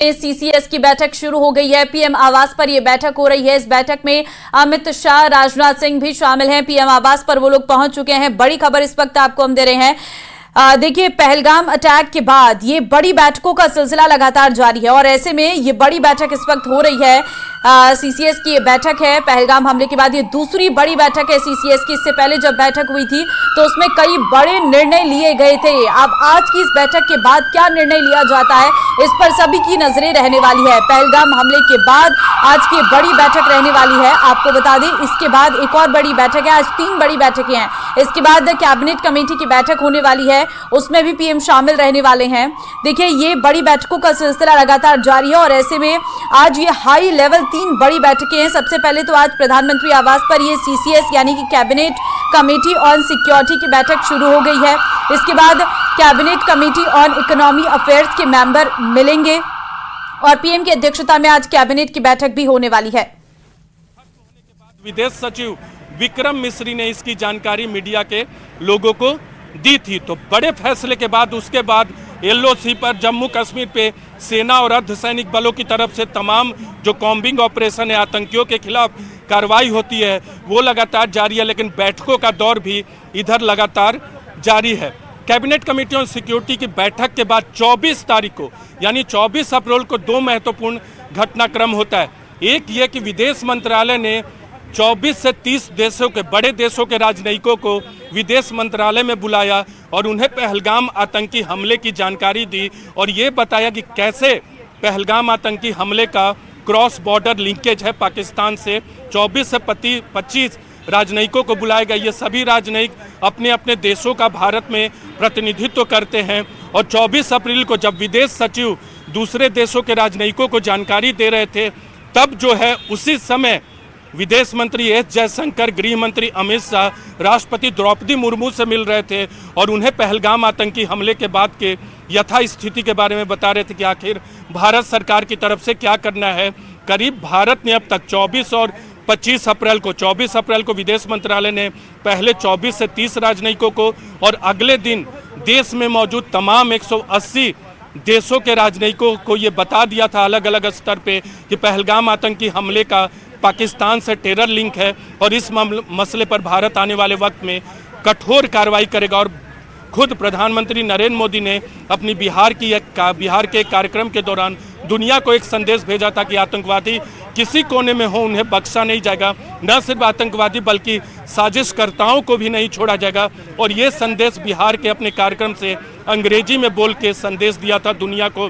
CCS की बैठक शुरू हो गई है। पीएम आवास पर यह बैठक हो रही है। इस बैठक में अमित शाह, राजनाथ सिंह भी शामिल हैं। पीएम आवास पर वो लोग पहुंच चुके हैं। बड़ी खबर इस वक्त आपको हम दे रहे हैं। देखिए, पहलगाम अटैक के बाद ये बड़ी बैठकों का सिलसिला लगातार जारी है और ऐसे में ये बड़ी बैठक इस वक्त हो रही है। सीसीएस की ये बैठक है। पहलगाम हमले के बाद ये दूसरी बड़ी बैठक है सीसीएस की। इससे पहले जब बैठक हुई थी तो उसमें कई बड़े निर्णय लिए गए थे। अब आज की इस बैठक के बाद क्या निर्णय लिया जाता है, इस पर सभी की नजरें रहने वाली है। पहलगाम हमले के बाद आज की बड़ी बैठक रहने वाली है। आपको बता दें, इसके बाद एक और बड़ी बैठक है। आज 3 बड़ी बैठकें हैं। इसके बाद कैबिनेट कमेटी की बैठक होने वाली है, उसमें भी पीएम शामिल रहने वाले हैं। देखिए, ये बड़ी बैठकों का सिलसिला लगातार जारी है और ऐसे में आज ये हाई लेवल 3 बड़ी बैठकें हैं। सबसे पहले तो आज प्रधानमंत्री आवास पर ये सीसीएस यानी कि कैबिनेट कमेटी ऑन सिक्योरिटी की बैठक शुरू हो गई है। इसके बाद cabinet committee on economy affairs के मेंबर मिलेंगे और पीएम की अध्यक्षता में आज कैबिनेट की बैठक भी होने वाली है। विदेश सचिव विक्रम मिश्री ने इसकी जानकारी मीडिया के लोगों को दी थी। तो बड़े फैसले के बाद उसके बाद एलओसी पर जम्मू कश्मीर पे सेना और अर्धसैनिक बलों की तरफ से तमाम जो कॉम्बिंग ऑपरेशन है, आतंकियों के खिलाफ कार्रवाई होती है, वो लगातार जारी है। लेकिन बैठकों का दौर भी इधर लगातार जारी है। कैबिनेट कमेटी ऑन सिक्योरिटी की बैठक के बाद 24 तारीख को यानी 24 अप्रैल को 2 महत्वपूर्ण घटनाक्रम होता है। एक ये कि विदेश मंत्रालय ने 24 से 30 देशों के बड़े देशों के राजनयिकों को विदेश मंत्रालय में बुलाया और उन्हें पहलगाम आतंकी हमले की जानकारी दी और ये बताया कि कैसे पहलगाम आतंकी हमले का क्रॉस बॉर्डर लिंकेज है पाकिस्तान से। 24 से 25 राजनयिकों को बुलाया गया। ये सभी राजनयिक अपने अपने देशों का भारत में प्रतिनिधित्व करते हैं और 24 अप्रैल को जब विदेश सचिव दूसरे देशों के राजनयिकों को जानकारी दे रहे थे, तब जो है उसी समय विदेश मंत्री एस जयशंकर, गृह मंत्री अमित शाह, राष्ट्रपति द्रौपदी मुर्मू से मिल रहे थे और उन्हें पहलगाम आतंकी हमले के बाद के यथा स्थिति के बारे में बता रहे थे कि आखिर भारत सरकार की तरफ से क्या करना है। करीब भारत ने अब तक 24 और 25 अप्रैल को 24 अप्रैल को विदेश मंत्रालय ने पहले 24 से 30 राजनयिकों को और अगले दिन देश में मौजूद तमाम 180 देशों के राजनयिकों को ये बता दिया था अलग अलग स्तर पे कि पहलगाम आतंकी हमले का पाकिस्तान से टेरर लिंक है और इस मसले पर भारत आने वाले वक्त में कठोर कार्रवाई करेगा। और खुद प्रधानमंत्री नरेंद्र मोदी ने अपनी बिहार के कार्यक्रम के दौरान दुनिया को एक संदेश भेजा था कि आतंकवादी किसी कोने में हो, उन्हें बख्शा नहीं जाएगा। न सिर्फ आतंकवादी बल्कि साजिशकर्ताओं को भी नहीं छोड़ा जाएगा। और ये संदेश बिहार के अपने कार्यक्रम से अंग्रेजी में बोल के संदेश दिया था दुनिया को।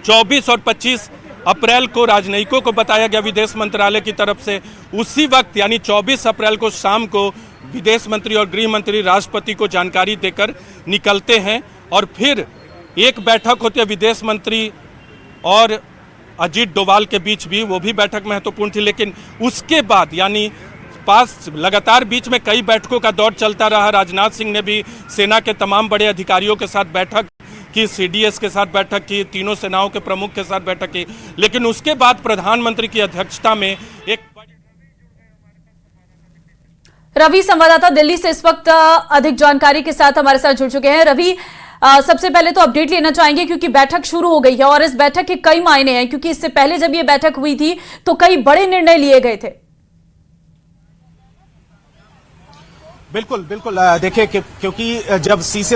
24 और 25 अप्रैल को राजनयिकों को बताया गया विदेश मंत्रालय की तरफ से। उसी वक्त यानी 24 अप्रैल को शाम को विदेश मंत्री और गृह मंत्री राष्ट्रपति को जानकारी देकर निकलते हैं और फिर एक बैठक होती है विदेश मंत्री और अजीत डोभाल के बीच भी, वो भी बैठक महत्वपूर्ण थी। लेकिन उसके बाद यानी लगातार बीच में कई बैठकों का दौर चलता रहा। राजनाथ सिंह ने भी सेना के तमाम बड़े अधिकारियों के साथ बैठक की, सीडीएस के साथ बैठक की, तीनों सेनाओं के प्रमुख के साथ बैठक की। लेकिन उसके बाद प्रधानमंत्री की अध्यक्षता में एक रवि संवाददाता दिल्ली से इस वक्त अधिक जानकारी के साथ हमारे साथ जुड़ चुके हैं। रवि, सबसे पहले तो अपडेट लेना चाहेंगे क्योंकि बैठक शुरू हो गई है और इस बैठक के कई मायने हैं, क्योंकि इससे पहले जब ये बैठक हुई थी तो कई बड़े निर्णय लिए गए थे। बिल्कुल बिल्कुल, देखिए क्योंकि जब सीसीएस